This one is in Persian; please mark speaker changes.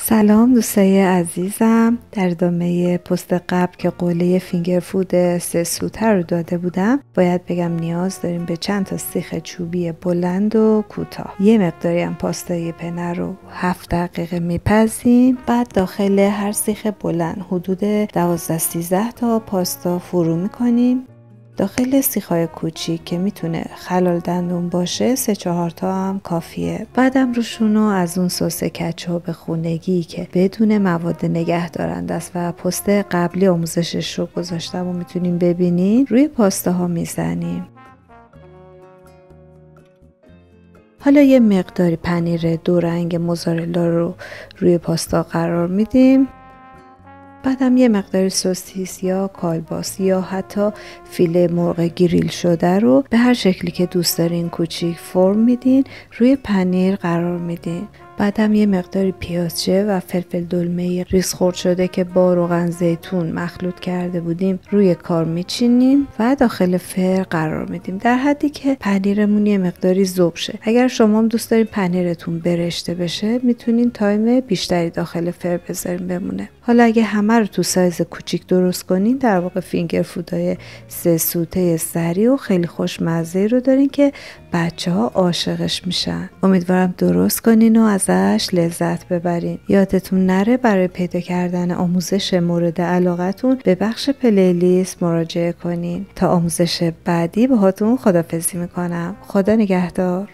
Speaker 1: سلام دوستای عزیزم. در ادامه پست قبل که قوله فینگر فود 3 سوته رو داده بودم، باید بگم نیاز داریم به چند تا سیخ چوبی بلند و کوتاه. یه مقداری هم پاستای پنه رو 7 دقیقه میپزیم. بعد داخل هر سیخ بلند حدود 12-13 تا پاستا فرو میکنیم. داخل سیخ‌های کوچیک که میتونه خلال دندون باشه 3-4 تا هم کافیه. بعدم روشونو از اون سس کچاپ خونگی که بدون مواد نگه دارند است و پست قبلی آموزشش رو گذاشتم و میتونیم ببینین، روی پاستاها میزنیم. حالا یه مقداری پنیر دو رنگ موزارلا رو روی پاستا قرار میدیم. بعدم یه مقداری سوسیس یا کالباس یا حتی فیله مرغ گریل شده رو به هر شکلی که دوست دارین کوچیک فرم میدین، روی پنیر قرار میدین. بعدم یه مقداری پیازچه و فلفل دلمه ریز خرد شده که با روغن زیتون مخلوط کرده بودیم روی کار میچینیم و داخل فر قرار میدیم، در حدی که پنیرمون یه مقداری ذوب شه. اگر شما هم دوست دارین پنیرتون برشته بشه، میتونین تایم بیشتری داخل فر بذارین بمونه. حالا اگه همه رو تو سایز کوچیک درست کنین، در واقع فینگر فودای 3 سوته سریع و خیلی خوشمزه رو دارین که بچه‌ها عاشقش میشن. امیدوارم درست کنین و ازش لذت ببرین. یادتون نره برای پیدا کردن آموزش مورد علاقتون به بخش پلیلیست مراجعه کنین. تا آموزش بعدی باهاتون خداحافظی میکنم. خدا نگهدار.